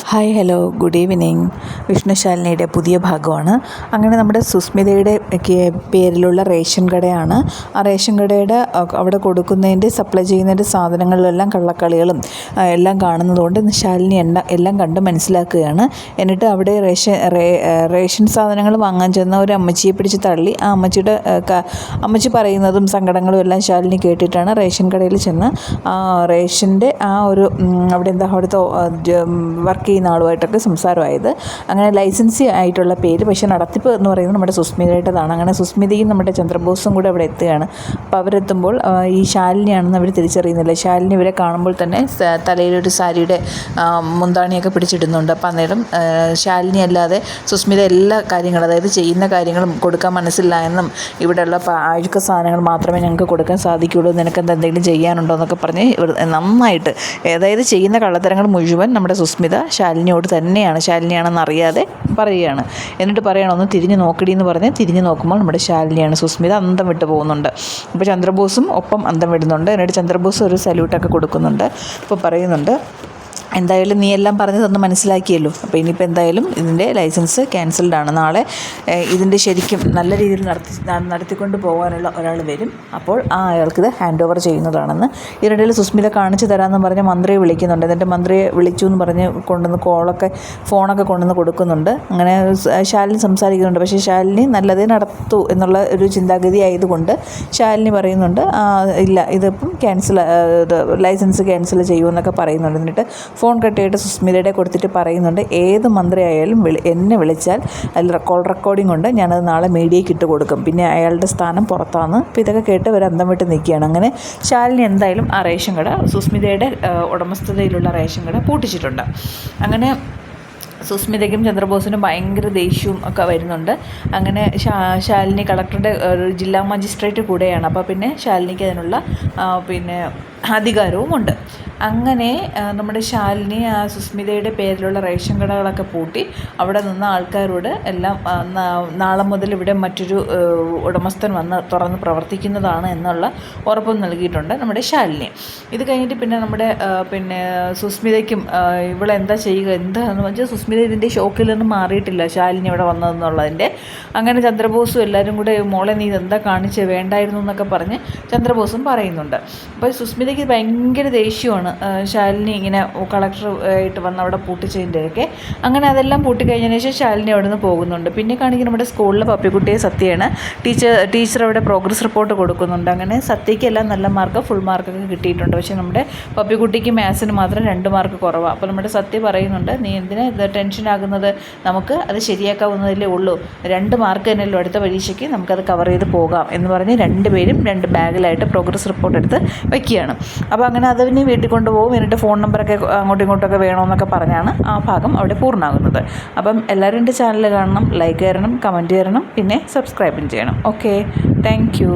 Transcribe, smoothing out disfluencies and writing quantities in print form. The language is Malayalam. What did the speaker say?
Hi hello good evening. വിഷ്ണുശാലിനിയുടെ പുതിയ ഭാഗമാണ്. അങ്ങനെ നമ്മുടെ സുസ്മിതയുടെ പേരിലുള്ള റേഷൻ കടയാണ്. ആ റേഷൻ കടയുടെ അവിടെ കൊടുക്കുന്നതിൻ്റെ സപ്ലൈ ചെയ്യുന്നതിൻ്റെ സാധനങ്ങളിലെല്ലാം കള്ളക്കളികളും എല്ലാം കാണുന്നതുകൊണ്ട് ശാലിനി എല്ലാം കണ്ട് മനസ്സിലാക്കുകയാണ്. എന്നിട്ട് അവിടെ റേഷൻ സാധനങ്ങൾ വാങ്ങാൻ ചെന്ന ഒരു അമ്മച്ചിയെ പിടിച്ച് തള്ളി ആ അമ്മച്ചി പറയുന്നതും സങ്കടങ്ങളും എല്ലാം ശാലിനി കേട്ടിട്ടാണ് റേഷൻ കടയിൽ ചെന്ന് റേഷൻ്റെ അവിടുത്തെ വർക്ക് ചെയ്യുന്ന ആളുമായിട്ടൊക്കെ സംസാരമായത്. അങ്ങനെ ലൈസൻസി ആയിട്ടുള്ള പേര്, പക്ഷേ നടത്തിപ്പ് എന്ന് പറയുന്നത് നമ്മുടെ സുസ്മിതയുടേതാണ്. അങ്ങനെ സുസ്മിതയും നമ്മുടെ ചന്ദ്രബോസും കൂടെ അവിടെ എത്തുകയാണ്. അപ്പോൾ അവരെത്തുമ്പോൾ ഈ ശാലിനിയാണെന്ന് അവർ തിരിച്ചറിയുന്നില്ല. ശാലിനി ഇവരെ കാണുമ്പോൾ തന്നെ തലയിലൊരു സാരിയുടെ മുന്താണിയൊക്കെ പിടിച്ചിടുന്നുണ്ട്. അപ്പോൾ അന്നേരം ശാലിനി അല്ലാതെ സുസ്മിത എല്ലാ കാര്യങ്ങളും, അതായത് ചെയ്യുന്ന കാര്യങ്ങളും കൊടുക്കാൻ മനസ്സില്ല എന്നും ഇവിടെയുള്ള അഴുക്ക സാധനങ്ങൾ മാത്രമേ ഞങ്ങൾക്ക് കൊടുക്കാൻ സാധിക്കുകയുള്ളൂ, നിനക്കെന്താ എന്തെങ്കിലും ചെയ്യാനുണ്ടോ എന്നൊക്കെ പറഞ്ഞ് നന്നായിട്ട്, അതായത് ചെയ്യുന്ന കള്ളത്തരങ്ങൾ മുഴുവൻ നമ്മുടെ സുസ്മിത ശാലിനിയോട് തന്നെയാണ്, ശാലിനിയാണെന്ന് അറിയാതെ പറയുകയാണ്. എന്നിട്ട് പറയണം ഒന്ന് തിരിഞ്ഞ് നോക്കടി എന്ന് പറഞ്ഞ് തിരിഞ്ഞ് നോക്കുമ്പോൾ നമ്മുടെ ശാലിനിയാണ്. സുസ്മിത അന്തം വിട്ട് പോകുന്നുണ്ട്. അപ്പോൾ ചന്ദ്രബോസും ഒപ്പം അന്തം വിടുന്നുണ്ട്. എന്നിട്ട് ചന്ദ്രബോസ് ഒരു സല്യൂട്ടൊക്കെ കൊടുക്കുന്നുണ്ട്. അപ്പോൾ പറയുന്നുണ്ട്, എന്തായാലും നീ എല്ലാം പറഞ്ഞു തന്ന് മനസ്സിലാക്കിയല്ലോ, അപ്പോൾ ഇനിയിപ്പോൾ എന്തായാലും ഇതിൻ്റെ ലൈസൻസ് ക്യാൻസൽഡ് ആണ്. നാളെ ഇതിൻ്റെ ശരിക്കും നല്ല രീതിയിൽ നടത്തിക്കൊണ്ട് പോകാനുള്ള ഒരാൾ വരും. അപ്പോൾ അയാൾക്കിത് ഹാൻഡ് ഓവർ ചെയ്യുന്നതാണെന്ന്. ഇതിനിടയിൽ സുസ്മിത കാണിച്ചു തരാമെന്ന് പറഞ്ഞ് മന്ത്രിയെ വിളിക്കുന്നുണ്ട്. എന്നിട്ട് മന്ത്രിയെ വിളിച്ചു എന്ന് പറഞ്ഞ് കൊണ്ടുവന്ന് ഫോണൊക്കെ കൊണ്ടുവന്ന് കൊടുക്കുന്നുണ്ട്. അങ്ങനെ ശാലിനി സംസാരിക്കുന്നുണ്ട്. പക്ഷേ ശാലിനി നല്ലതേ നടത്തൂ എന്നുള്ള ഒരു ചിന്താഗതി ആയതുകൊണ്ട് ശാലിനി പറയുന്നുണ്ട്, ഇല്ല ഇതിപ്പം ലൈസൻസ് ക്യാൻസൽ ചെയ്യുമെന്നൊക്കെ പറയുന്നുണ്ട്. എന്നിട്ട് ഫോൺ കട്ടിയായിട്ട് സുസ്മിതയുടെ കൊടുത്തിട്ട് പറയുന്നുണ്ട്, ഏത് മന്ത്രിയായാലും എന്നെ വിളിച്ചാൽ അതിൽ കോൾ റെക്കോർഡിംഗ് ഉണ്ട്, ഞാനത് നാളെ മീഡിയയ്ക്ക് ഇട്ട് കൊടുക്കും, പിന്നെ അയാളുടെ സ്ഥാനം പുറത്താണ്. അപ്പോൾ ഇതൊക്കെ കേട്ട് ഒരു അന്തം വിട്ട് നിൽക്കുകയാണ്. അങ്ങനെ ശാലിനി എന്തായാലും ആ റേഷൻ കട, സുസ്മിതയുടെ ഉടമസ്ഥതയിലുള്ള റേഷൻ കട പൂട്ടിച്ചിട്ടുണ്ട്. അങ്ങനെ സുസ്മിതയ്ക്കും ചന്ദ്രബോസിനും ഭയങ്കര ദേഷ്യവും ഒക്കെ വരുന്നുണ്ട്. അങ്ങനെ ശാലിനി കളക്ടറുടെ ഒരു ജില്ലാ മജിസ്ട്രേറ്റ് കൂടെയാണ്. അപ്പോൾ പിന്നെ ശാലിനിക്ക് അതിനുള്ള അധികാരവും ഉണ്ട്. അങ്ങനെ നമ്മുടെ ശാലിനി ആ സുസ്മിതയുടെ പേരിലുള്ള റേഷൻ കടകളൊക്കെ പൂട്ടി അവിടെ നിന്ന ആൾക്കാരോട് എല്ലാം നാളെ മുതൽ ഇവിടെ മറ്റൊരു ഉടമസ്ഥൻ വന്ന് തുറന്ന് പ്രവർത്തിക്കുന്നതാണ് എന്നുള്ള ഉറപ്പും നൽകിയിട്ടുണ്ട് നമ്മുടെ ശാലിനി. ഇത് കഴിഞ്ഞിട്ട് പിന്നെ നമ്മുടെ സുസ്മിതയ്ക്കും ഇവളെന്താ ചെയ്യുക, എന്താണെന്ന് വെച്ചാൽ സുസ്മിത ഇതിൻ്റെ ഷോക്കിൽ നിന്ന് മാറിയിട്ടില്ല ശാലിനി ഇവിടെ വന്നതെന്നുള്ളതിൻ്റെ. അങ്ങനെ ചന്ദ്രബോസും എല്ലാവരും കൂടെ, മോളെ നീ ഇതെന്താ കാണിച്ച് വേണ്ടായിരുന്നു എന്നൊക്കെ പറഞ്ഞ് ചന്ദ്രബോസും പറയുന്നുണ്ട്. അപ്പോൾ സുസ്മിതയ്ക്ക് ഭയങ്കര ദേഷ്യമാണ് ശാലിനി ഇങ്ങനെ കളക്ടർ ആയിട്ട് വന്ന് അവിടെ പൂട്ടിച്ചതിൻ്റെയൊക്കെ. അങ്ങനെ അതെല്ലാം പൂട്ടിക്കഴിഞ്ഞതിന് ശേഷം ശാലിനി അവിടെ നിന്ന് പോകുന്നുണ്ട്. പിന്നെ കാണിക്കുന്ന നമ്മുടെ സ്കൂളിലെ പപ്പിക്കുട്ടിയെ സത്യയാണ്. ടീച്ചർ അവിടെ പ്രോഗ്രസ് റിപ്പോർട്ട് കൊടുക്കുന്നുണ്ട്. അങ്ങനെ സത്യയ്ക്ക് എല്ലാം നല്ല മാർക്ക്, ഫുൾ മാർക്കൊക്കെ കിട്ടിയിട്ടുണ്ട്. പക്ഷേ നമ്മുടെ പപ്പിക്കുട്ടിക്ക് മാത്സിന് മാത്രം 2 മാർക്ക് കുറവാണ്. അപ്പോൾ നമ്മുടെ സത്യ പറയുന്നുണ്ട്, നീ എന്തിനാ ഇത് ടെൻഷൻ ആകുന്നത്, നമുക്ക് അത് ശരിയാക്കാവുന്നതല്ലേ ഉള്ളൂ, 2 മാർക്ക് തന്നെയല്ലോ അടുത്ത പരീക്ഷയ്ക്ക്, നമുക്കത് കവർ ചെയ്ത് പോകാം എന്ന് പറഞ്ഞ് 2 പേരും 2 ബാഗിലായിട്ട് പ്രോഗ്രസ് റിപ്പോർട്ട് എടുത്ത് വയ്ക്കുകയാണ്. അപ്പോൾ അങ്ങനെ അതിന് വീട്ടിൽ കൊണ്ടുപോകും. എന്നിട്ട് ഫോൺ നമ്പറൊക്കെ അങ്ങോട്ടും ഇങ്ങോട്ടൊക്കെ വേണമെന്നൊക്കെ പറഞ്ഞാണ് ആ ഭാഗം അവിടെ പൂർണ്ണമാകുന്നത്. അപ്പം എല്ലാവരും എൻ്റെ ചാനൽ കാണണം, ലൈക്ക് തരണം, കമൻറ്റ് തരണം, പിന്നെ സബ്സ്ക്രൈബും ചെയ്യണം. Okay, thank you.